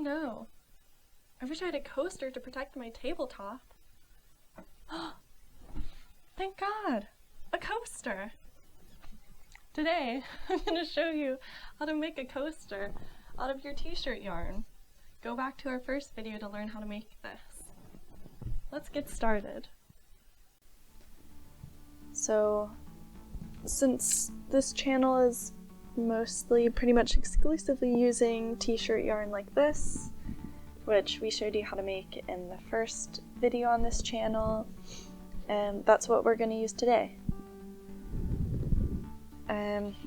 no. I wish I had a coaster to protect my tabletop. Thank God! A coaster! Today, I'm going to show you how to make a coaster out of your t-shirt yarn. Go back to our first video to learn how to make this. Let's get started. So, since this channel is mostly pretty much exclusively using t-shirt yarn like this, which we showed you how to make in the first video on this channel, and that's what we're going to use today.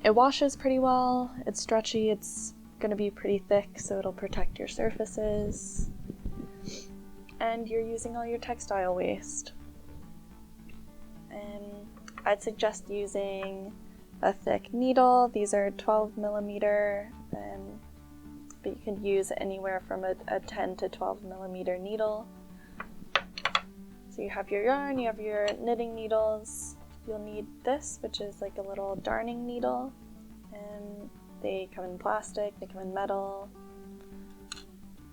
It washes pretty well, it's stretchy, it's going to be pretty thick so it'll protect your surfaces, and you're using all your textile waste. I'd suggest using a thick needle. These are 12mm, but you can use anywhere from a 10 to 12mm needle. So you have your yarn, you have your knitting needles. You'll need this, which is like a little darning needle, and they come in plastic, they come in metal.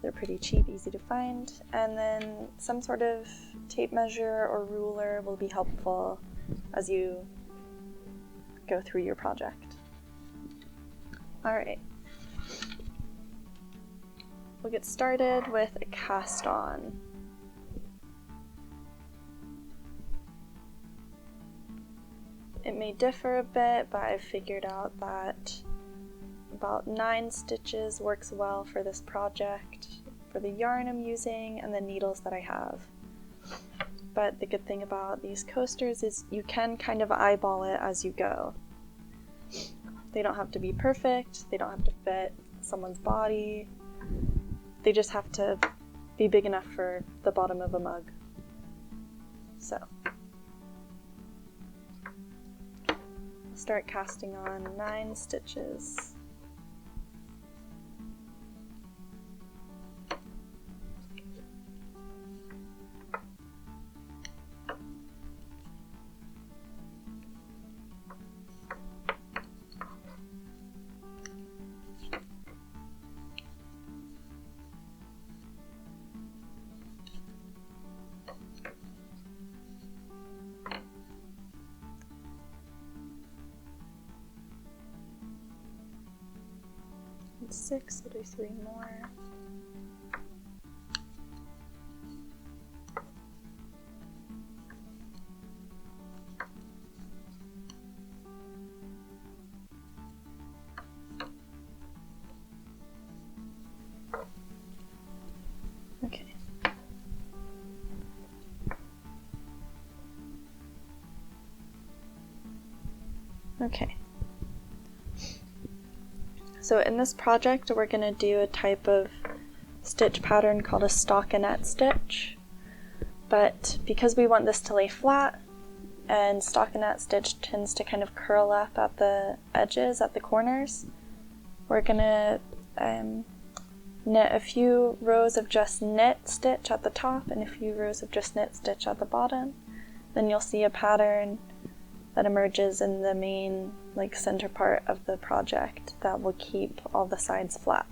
They're pretty cheap, easy to find. And then some sort of tape measure or ruler will be helpful as you go through your project. Alright. We'll get started with a cast on. It may differ a bit, but I've figured out that about 9 stitches works well for this project, for the yarn I'm using and the needles that I have. But the good thing about these coasters is you can kind of eyeball it as you go. They don't have to be perfect, they don't have to fit someone's body, they just have to be big enough for the bottom of a mug. So, start casting on 9 stitches. That's 6, I'll do 3 more. Okay. Okay. So in this project we're going to do a type of stitch pattern called a stockinette stitch, but because we want this to lay flat and stockinette stitch tends to kind of curl up at the edges, at the corners, we're going to knit a few rows of just knit stitch at the top and a few rows of just knit stitch at the bottom. Then you'll see a pattern that emerges in the main center part of the project that will keep all the sides flat.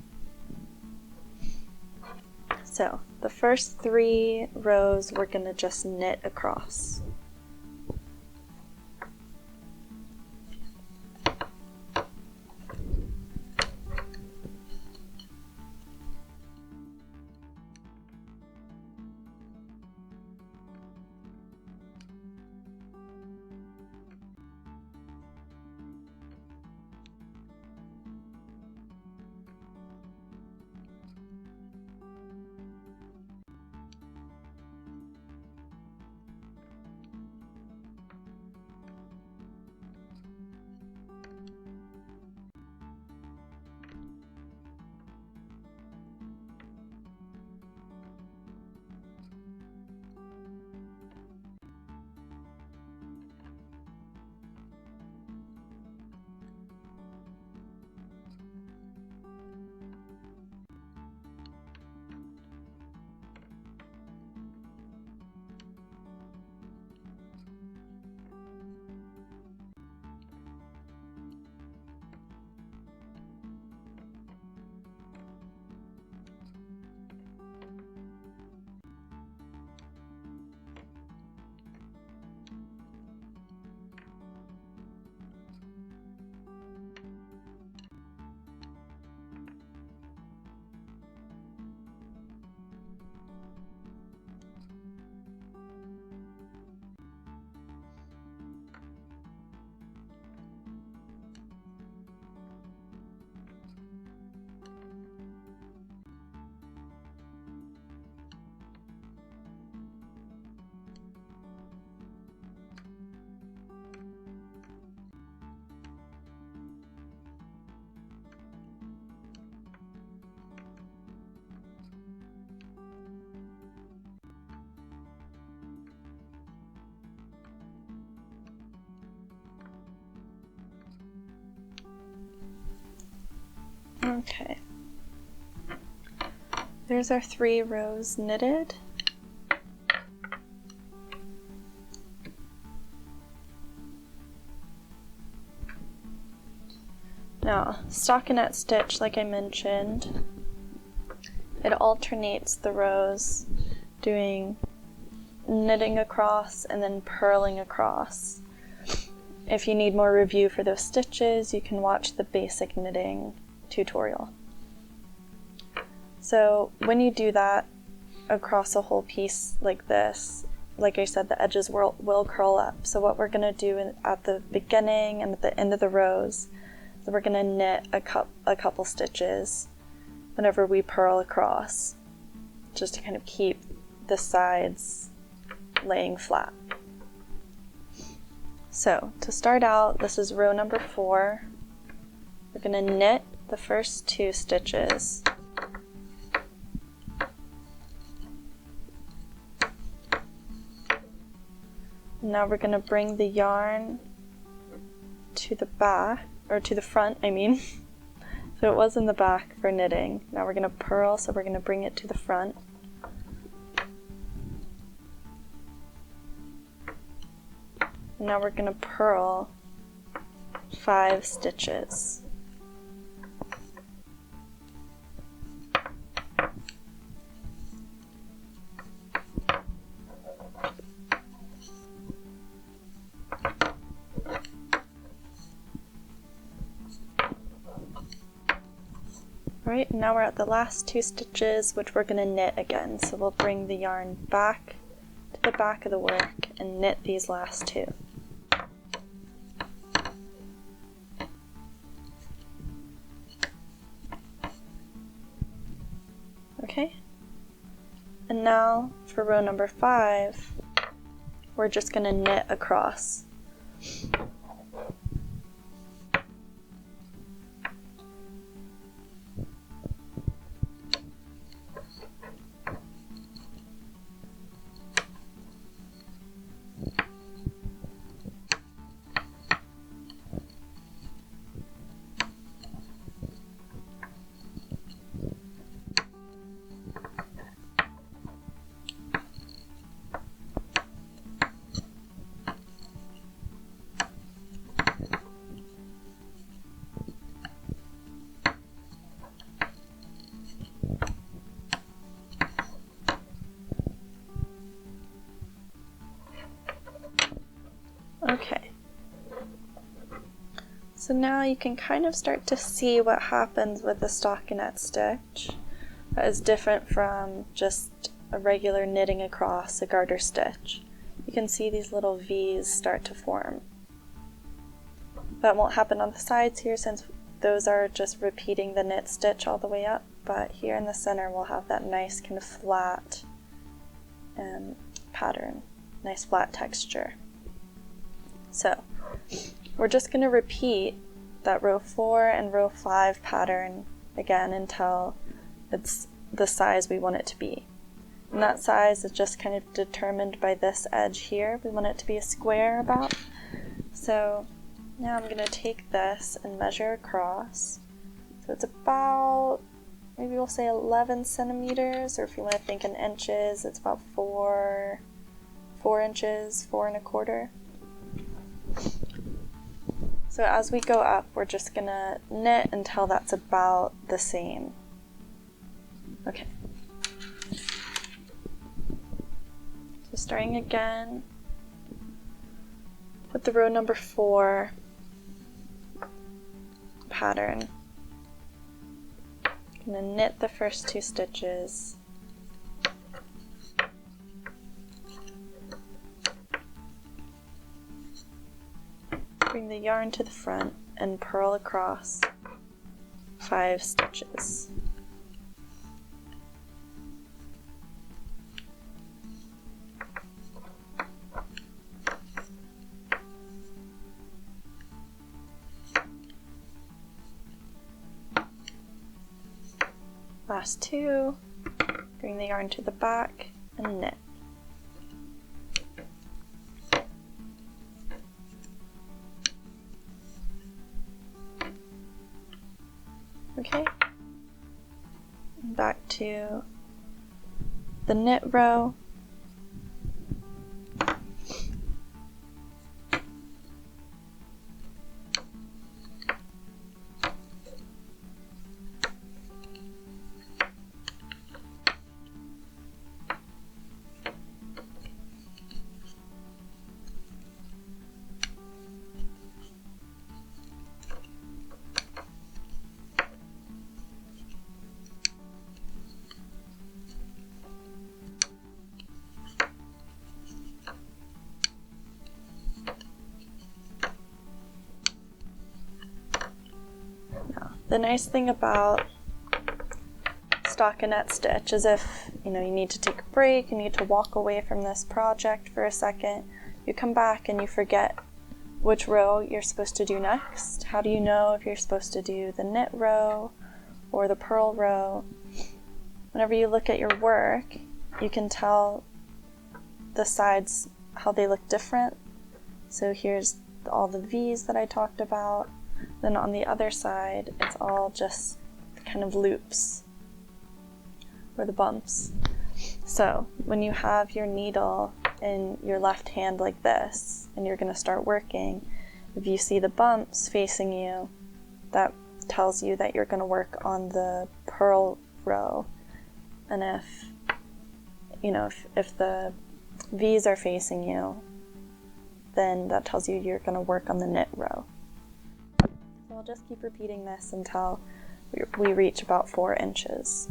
So the first 3 rows we're going to just knit across. Okay. There's our 3 rows knitted. Now, stockinette stitch, like I mentioned, it alternates the rows, doing knitting across and then purling across. If you need more review for those stitches, you can watch the basic knitting tutorial. So when you do that across a whole piece like this, like I said, the edges will curl up. So what we're going to do at the beginning and at the end of the rows is we're going to knit a couple stitches whenever we purl across, just to kind of keep the sides laying flat. So to start out, this is row number 4. We're going to knit the first 2 stitches. Now we're going to bring the yarn to the back, or to the front, I mean. So it was in the back for knitting. Now we're going to purl, so we're going to bring it to the front. Now we're going to purl 5 stitches. Alright, now we're at the last 2 stitches, which we're going to knit again. So we'll bring the yarn back to the back of the work and knit these last 2. Okay, and now for row number 5, we're just going to knit across. Okay, so now you can kind of start to see what happens with the stockinette stitch that is different from just a regular knitting across a garter stitch. You can see these little V's start to form. That won't happen on the sides here since those are just repeating the knit stitch all the way up, but here in the center we'll have that nice kind of flat pattern, nice flat texture. So we're just going to repeat that row 4 and row 5 pattern again until it's the size we want it to be. And that size is just kind of determined by this edge here. We want it to be a square about. So now I'm going to take this and measure across. So it's about, maybe we'll say 11 centimeters, or if you want to think in inches, it's about 4 inches, 4 1/4. So as we go up, we're just going to knit until that's about the same. Okay. So starting again with the row number 4 pattern. I'm going to knit the first 2 stitches. Bring the yarn to the front and purl across 5 stitches. Last 2, bring the yarn to the back and knit. Okay, back to the knit row. The nice thing about Stockinette Stitch is if you need to take a break, you need to walk away from this project for a second, you come back and you forget which row you're supposed to do next. How do you know if you're supposed to do the knit row or the purl row? Whenever you look at your work, you can tell the sides how they look different. So here's all the V's that I talked about. Then on the other side, it's all just kind of loops or the bumps. So when you have your needle in your left hand like this, and you're going to start working, if you see the bumps facing you, that tells you that you're going to work on the purl row. And if the V's are facing you, then that tells you you're going to work on the knit row. So I'll just keep repeating this until we reach about 4 inches.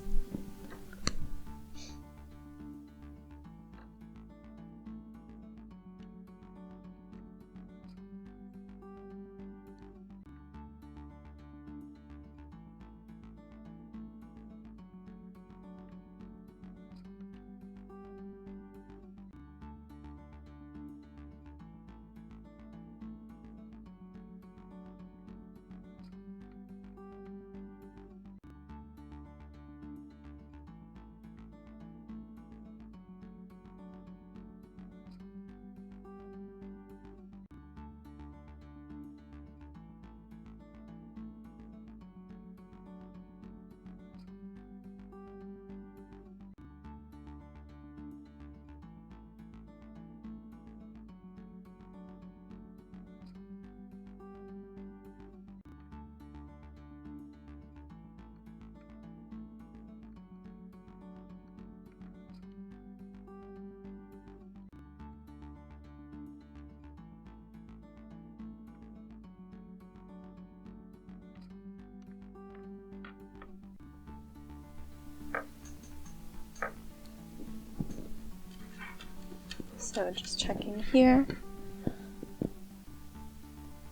So just checking here.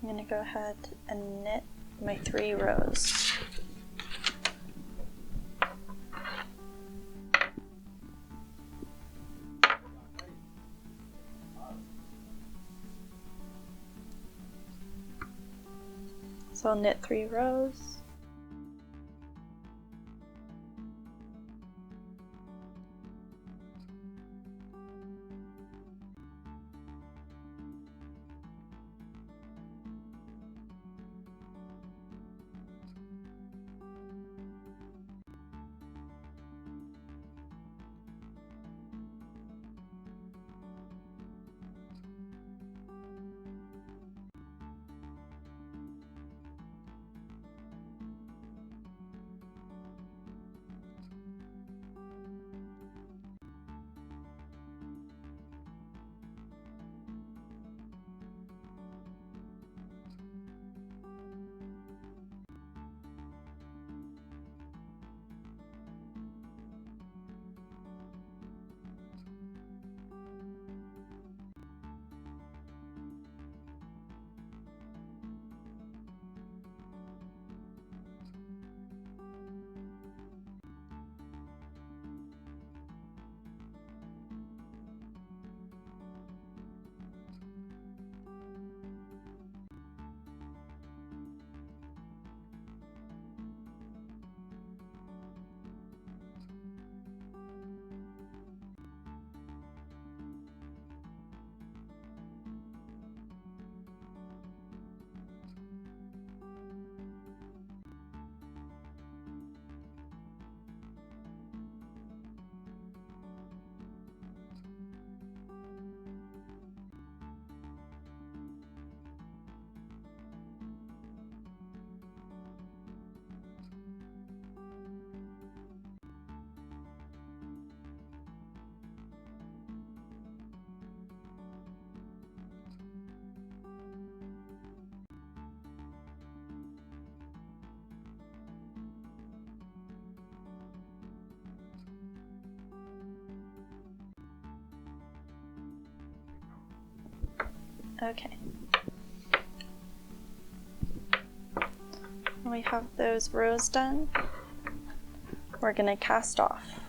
I'm going to go ahead and knit my 3 rows. So I'll knit 3 rows. Okay. When we have those rows done, we're going to cast off.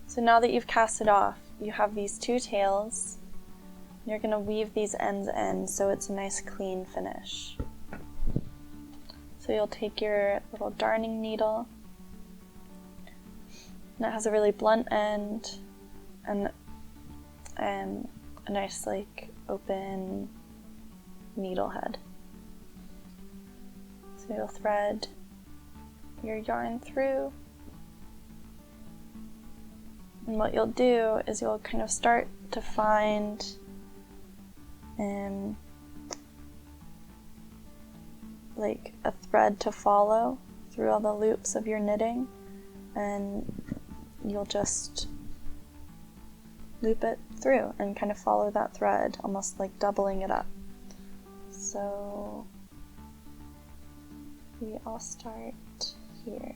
So now that you've cast it off, you have these two tails. You're going to weave these ends in so it's a nice clean finish. So you'll take your little darning needle, and it has a really blunt end and a nice like open needle head. So you'll thread your yarn through. And what you'll do is you'll kind of start to find like a thread to follow through all the loops of your knitting, and you'll just loop it through and kind of follow that thread, almost like doubling it up. So we all start here.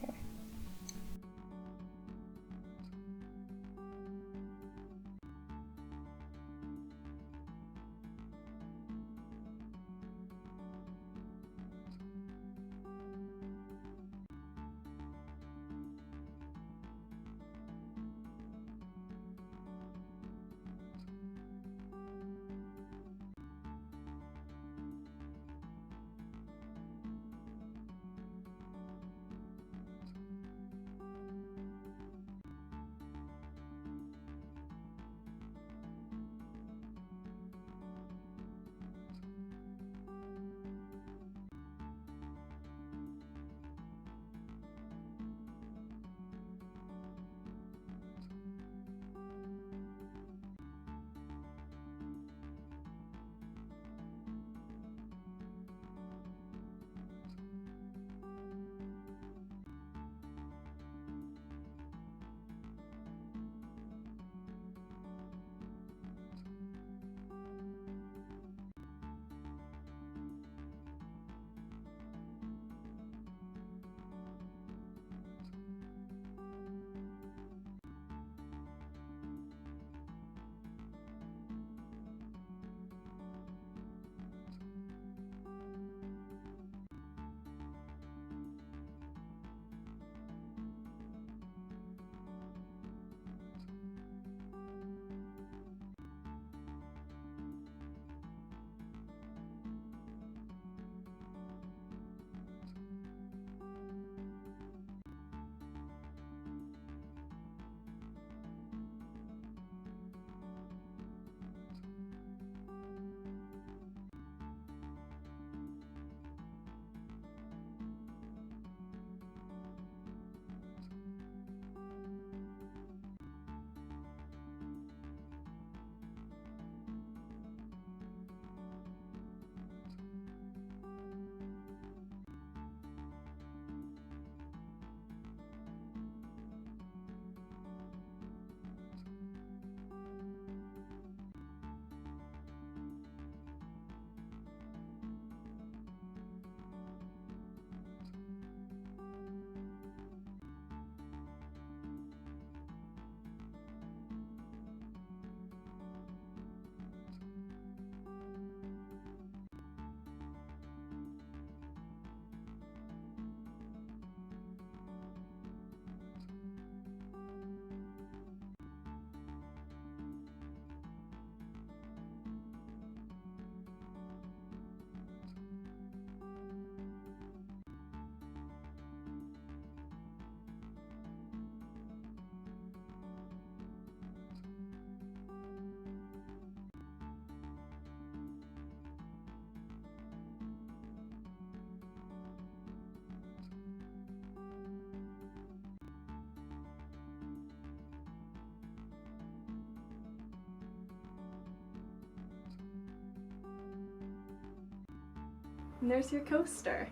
And there's your coaster.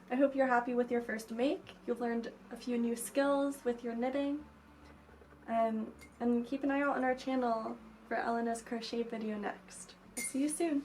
I hope you're happy with your first make. You've learned a few new skills with your knitting. And keep an eye out on our channel for Elena's crochet video next. I'll see you soon.